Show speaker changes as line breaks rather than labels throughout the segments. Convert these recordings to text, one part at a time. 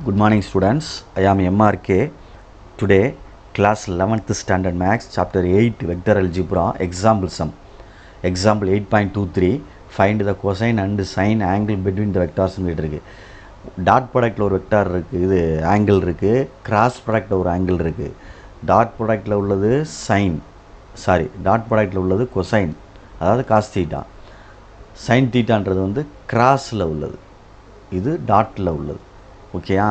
Good morning students, I am MRK. Today class 11th standard maths chapter 8 vector algebra example sum. Example 8.23 find the cosine and sine angle between the vectors இருக்கு. Dot ப்ராடக்ட்டில் ஒரு vector இருக்குது, இது angle இருக்குது. Cross ப்ராடக்ட்டில் ஒரு angle இருக்குது. Dot ப்ராடக்ட்டில் உள்ளது dot ப்ராடக்ட்டில் உள்ளது cosine, அதாவது காஸ் தீட்டா. சைன் தீட்டான்றது வந்து கிராஸில் உள்ளது, இது டாட்டில் உள்ளது. ஓகேயா?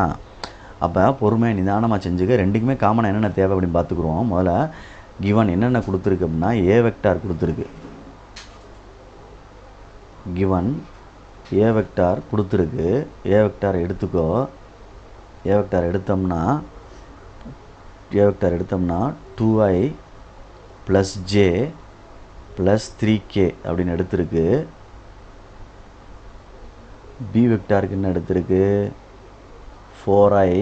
அப்போ பொறுமையாக நிதானமாக செஞ்சுக்க. ரெண்டுக்குமே காமனாக என்னென்ன தேவை அப்படின்னு பார்த்துக்குருவோம். முதல்ல கிவன் என்னென்ன கொடுத்துருக்கு அப்படின்னா ஏ வெக்டார் கொடுத்துருக்கு. கிவன் ஏ வெக்டார் கொடுத்துருக்கு. ஏ வெக்டார் எடுத்துக்கோ. ஏ வெக்டார் எடுத்தோம்னா 2i + j + 3k அப்படின்னு எடுத்துருக்கு. பி வெக்டாருக்கு என்ன எடுத்துருக்கு? 4i -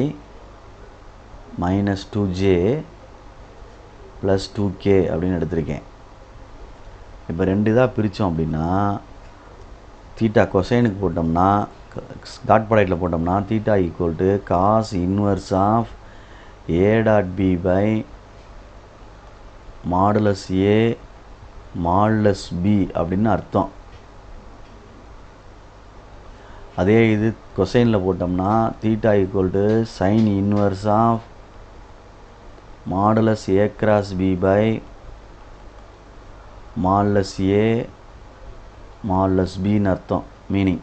2j + 2k அப்படின்னு எடுத்திருக்கேன். இப்போ ரெண்டு இதாக பிரித்தோம் அப்படின்னா தீட்டா கொசைனுக்கு போட்டோம்னா, டாட் ப்ராடக்ட்டில் போட்டோம்னா theta = cos inverse of a dot b by modulus a modulus b அப்படின்னு அர்த்தம். அதே இது கொசைனில் போட்டோம்னா theta = sin inverse of modulus a cross b by modulus a modulus bன்னு அர்த்தம், மீனிங்.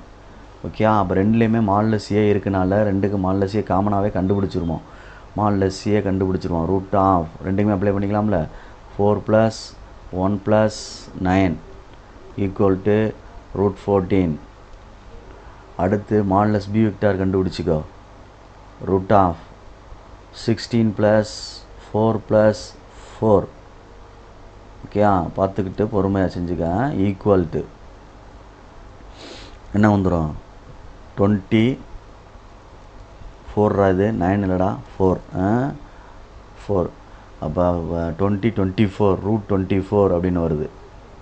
ஓகே, அப்போ ரெண்டுலேயுமே மாடுலஸ் ஏ இருக்கனால ரெண்டுக்கு மாடுலஸ் ஏ காமனாகவே கண்டுபிடிச்சிருவோம். மாடுலஸ் ஏ கண்டுபிடிச்சிருவோம். ரூட் ஆஃப் ரெண்டுக்குமே அப்ளை பண்ணிக்கலாம்ல. 4 + 1 + 9 = √14. அடுத்து மாடுலஸ் பி வெக்டார் கண்டுபிடிச்சிக்கோ. Root of 16 + 4 + 4. ஓகேயா? பார்த்துக்கிட்டு பொறுமையாக செஞ்சுக்க. ஈக்குவல் டு என்ன வந்துடும்? 24 இது 9 இல்லைடா, 4. அப்போ 24 √24 அப்படின்னு வருது.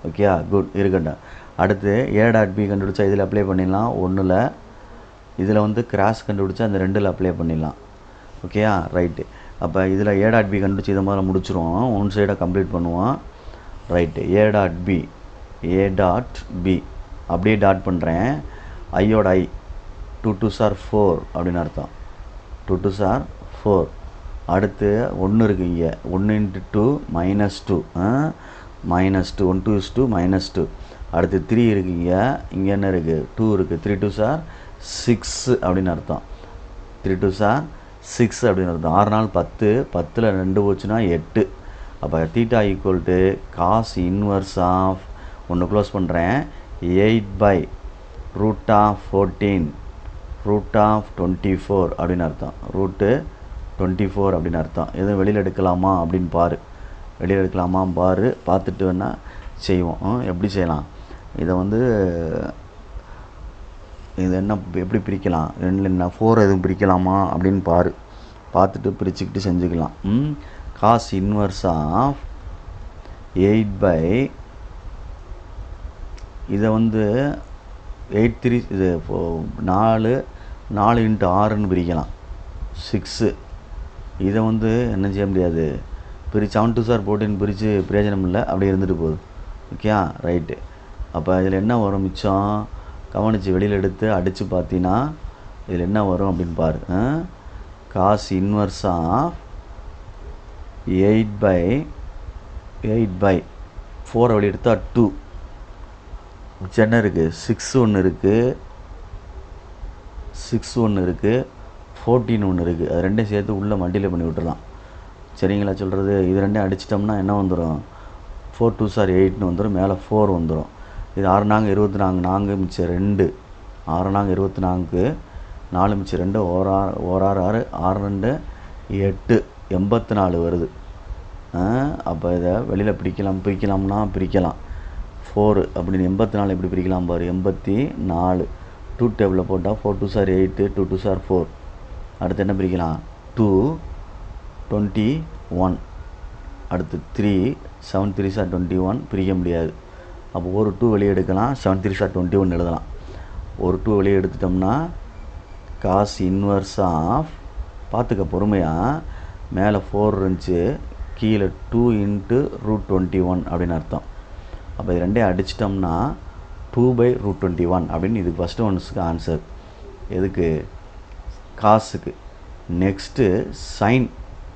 ஓகேயா? குட், இருக்கட்டும். அடுத்து ஏ டாட் பி கண்டுபிடிச்சா இதில் அப்ளை பண்ணிடலாம் 1ல். இதில் வந்து கிராஸ் கண்டுபிடிச்சா அந்த 2ல் அப்ளை பண்ணிடலாம். ஓகேயா? ரைட்டு. அப்போ இதில் ஏ டாட் பி கண்டுபிடிச்சி இதை மாதிரி முடிச்சிருவோம். ஒன் சைடாக கம்ப்ளீட் பண்ணுவோம். ரைட்டு. ஏ டாட் பி அப்படியே டாட் பண்ணுறேன். ஐயோட ஐ 2 2s are 4 அப்படின்னு அர்த்தம். 2 2s are 4. அடுத்து 1 இருக்குது இங்கே. 1 × 2 -2 -2 1 2 is 2 -2. அடுத்து 3 இருக்குது இங்கே என்ன இருக்குது? 2 இருக்குது. 3 2s are 6 அப்படின்னு அர்த்தம். 3 2s are 6 அப்படின்னு அர்த்தம். 6 நாள் 10, 10ல் 2 போச்சுன்னா 8. அப்போ தீட்டா = cos inverse of ஒன்று க்ளோஸ் பண்ணுறேன் 8 / √14 √24 அப்படின்னு அர்த்தம். √24 அப்படின்னு அர்த்தம். எதுவும் வெளியில் எடுக்கலாமா அப்படின்னு பாரு. வெளியில் எடுக்கலாமா பாரு. பார்த்துட்டு வேணால் செய்வோம். எப்படி செய்யலாம் இதை வந்து? இது என்ன எப்படி பிரிக்கலாம்? 2 என்ன 4 எதுவும் பிரிக்கலாமா அப்படின்னு பாரு. பார்த்துட்டு பிரிச்சுக்கிட்டு செஞ்சுக்கலாம். cos inverse of 8 இதை வந்து 8 3 இது 4 × 6ன்னு பிரிக்கலாம் 6. இதை வந்து என்ன செய்ய முடியாது, 7 2s are 14 பிரித்து பிரயோஜனம் இல்லை, அப்படியே இருந்துட்டு போகுது. Okay, right. அப்போ இதில் என்ன வரும் மிச்சம்? கவனித்து வெளியில் எடுத்து அடித்து பார்த்தீங்கன்னா இதில் என்ன வரும் அப்படின்னு பாரு. cos inverse of 8 / 4 வெளியே எடுத்தால் 2. என்ன இருக்குது? 6 ஒன்று இருக்குது, 14 ஒன்று இருக்குது. அது ரெண்டையும் சேர்த்து உள்ளே மல்டிப்ளை பண்ணி விட்டுடலாம். சரிங்களா சொல்கிறது? இது ரெண்டையும் அடிச்சிட்டோம்னா என்ன வந்துடும்? 4 2s are 8ன்னு வந்துடும். மேலே 4 வந்துடும். இது 6 நாங்க 24, 4 மிச்சம் 2, 6 நாங்க 24, 4 மிச்சம் 2, 1 6 6 2 8 84 வருது. அப்போ இதை வெளியில் பிரிக்கலாம்னா பிரிக்கலாம். 4 அப்படின்னு 84 எப்படி பிரிக்கலாம் பாரு. 84 2 டேபிளில் போட்டால் 4 2s are 8, 2 2s are 4. அடுத்து என்ன பிரிக்கலாம்? 2 21. அடுத்து 3 7 3s are 21 பிரிக்க முடியாது. அப்போ ஒரு 2 வெளியே எடுக்கலாம். 7 3s are 21 எழுதலாம். ஒரு 2 வெளியே எடுத்துட்டோம்னா காஸ் இன்வர்ஸ் ஆஃப், பார்த்துக்க பொறுமையாக, மேலே 4 இருந்துச்சு, கீழே 2 இன்ட்டு √21 அப்படின்னு அர்த்தம். அப்போ இது ரெண்டே அடிச்சிட்டோம்னா 2/√21 அப்படின்னு இதுக்கு ஃபஸ்ட்டு ஒன்ஸுக்கு ஆன்சர். எதுக்கு? காசுக்கு. நெக்ஸ்ட்டு சைன்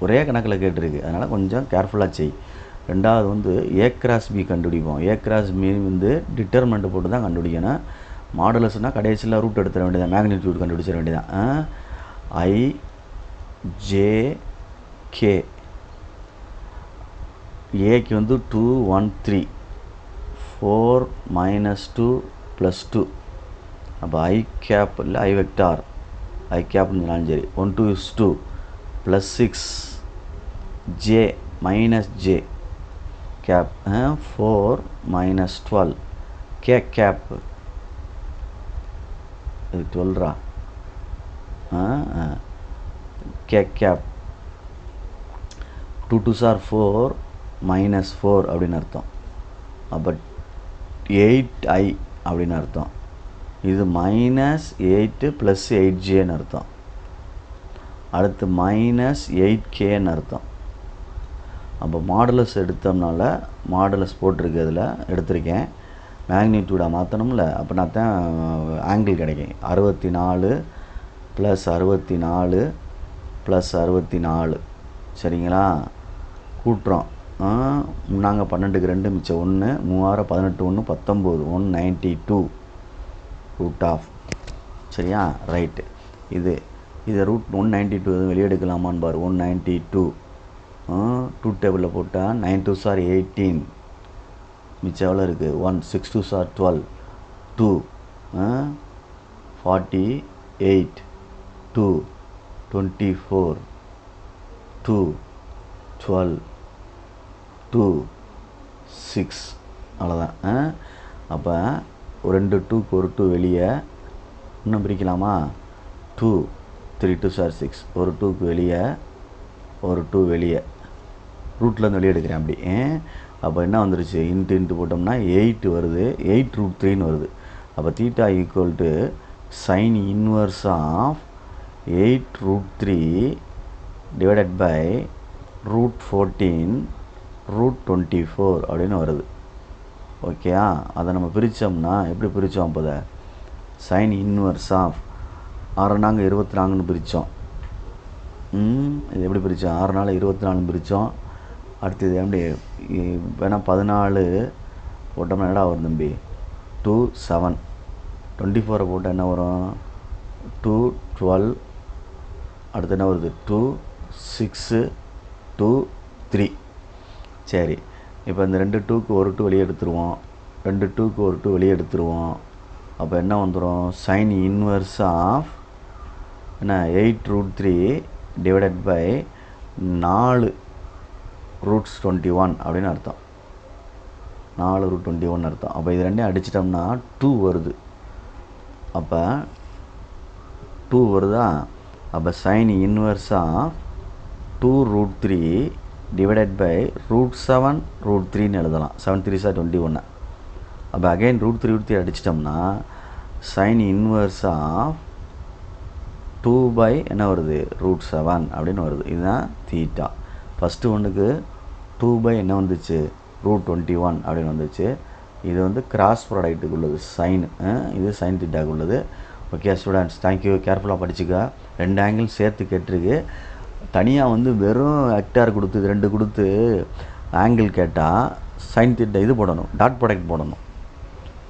ஒரே கணக்கில் கேட்டிருக்கு, அதனால் கொஞ்சம் கேர்ஃபுல்லாக செய். ரெண்டாவது வந்து ஏ கிராஸ் பி கண்டுபிடிப்போம். ஏ கிராஸ் பி வந்து டிட்டர்மெண்ட்டை போட்டு தான் கண்டுபிடிக்கணும். மாடுலஸ்னால் கடைசியில் ரூட் எடுத்துட வேண்டியதான், மேக்னிடியூட் கண்டுபிடிச்சிட வேண்டியதான். ஐ ஜே கே, ஏக்கு வந்து 2 1 3, 4 -2 +2. அப்போ ஐ கேப் இல்லை ஐ வெக்டார், ஐ கேப்னு சொன்னாலும் சரி, 1 2 is 2 +6 J -j cap, 4 -12 K cap, இது 12ரா, கே கேப், 2 2s are 4 -4 அப்படின்னு அர்த்தம். அப்போ 8i அப்படின்னு அர்த்தம். இது -8 + 8jன்னு அர்த்தம். அடுத்து -8kன்னு அர்த்தம். அப்போ மாடுலஸ் எடுத்தோம்னால மாடுலஸ் போட்டிருக்கு, அதில் எடுத்திருக்கேன், மேக்னிடியூடாக மாற்றணும்ல. அப்போ நான் தான் ஆங்கிள் கிடைக்கும். 64 + 64 + 64, சரிங்களா? கூட்டுறோம். நாங்கள் 12க்கு 2 மிச்சம் 1, 3 18 1 19, 192 √, சரியா? ரைட்டு. இது √192 வெளியே எடுக்கலாமான்னு பாரு. 192 2 டேபிளில் போட்டால் 9 2s are 18, மிச்சம் எவ்வளோ இருக்குது? 1 6 2s are 12, 2 48 2 24 2 12 2 6, அவ்வளோதான். அப்போ ஒரு 2 2க்கு ஒரு 2 வெளியே, இன்னும் பிரிக்கலாமா? 2 3 2s are 6, ஒரு 2க்கு வெளியே, ஒரு 2 வெளியே, ரூட்லேருந்து வெளியே எடுக்கிறேன் அப்படி. அப்போ என்ன வந்துருச்சு? இன்ட்டு போட்டோம்னா 8 வருது, 8√3ன்னு வருது. அப்போ theta equal to sine inverse of 8√3 divided by √14 √24 அப்படின்னு வருது. ஓகேயா? அதை நம்ம பிரித்தோம்னா எப்படி பிரித்தோம்? அப்போ சைன் இன்வர்ஸ் ஆஃப் 6 நாங்க 24ன்னு பிரித்தோம். இது எப்படி பிரித்தோம்? 6 நாள் 24ன்னு பிரித்தோம். அடுத்தது எப்படி வேணால் 14 போட்டோம்னா என்னடா வரும் தம்பி? 2 7, 24 போட்டால் என்ன வரும்? 2 12, அடுத்து என்ன வருது? 2 6 2 3. சரி, இப்போ இந்த 2 2க்கு ஒரு 2 வெளியே எடுத்துருவோம், 2 2க்கு ஒரு 2 வெளியே எடுத்துருவோம். அப்போ என்ன வந்துடும்? சைன் இன்வர்ஸ் ஆஃப் என்ன 8√3 டிவைடட் பை 4 √21 அப்படின்னு அர்த்தம். 4 √21 அர்த்தம். அப்போ இது ரெண்டையும் அடிச்சிட்டோம்னா 2 வருது. அப்போ 2 வருதா? அப்போ sine inverse of 2√3 divided by √7 √3ன்னு எழுதலாம். 7 3s are 21. அப்போ அகைன் √3 அடிச்சிட்டோம்னா சைன் இன்வர்ஸ் ஆஃப் 2 என்ன வருது? √7 அப்படின்னு வருது. இதுதான் தீட்டா. ஃபஸ்ட்டு ஒன்றுக்கு 2 என்ன வந்துச்சு? √21 அப்படின்னு வந்துச்சு. இது வந்து கிராஸ் ப்ராடக்ட்டுக்கு உள்ளது சைன், இது சைன் தீட்டாக்கு உள்ளது. Okay students, thank you. கேர்ஃபுல்லாக படிச்சுக்க. 2 ஆங்கிள் சேர்த்து கேட்டிருக்கு. தனியாக வந்து வெறும் வெக்டார் கொடுத்து இது 2 கொடுத்து ஆங்கிள் கேட்டால் சைன் தீட்டா இது போடணும், டாட் ப்ராடக்ட் போடணும்.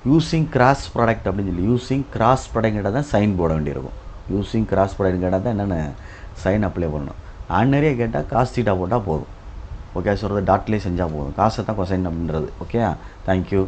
யூஸிங் கிராஸ் ப்ராடக்ட் அப்படின்னு சொல்லி யூஸிங் கிராஸ் ப்ராடக்ட் கேட்டால் தான் சைன் போட வேண்டியிருக்கும். யூஸிங் கிராஸ் ப்ராடக்ட் கேட்டால் தான் என்னென்ன சைன் அப்ளை பண்ணணும். ஆர்டினரியே கேட்டால் காஸ் தீட்டா போட்டால் போதும். ஓகே சொல்கிறது டாட்லேயே செஞ்சால் போதும். காசை தான் கொசைன் அப்படின்றது. Okay, thank you.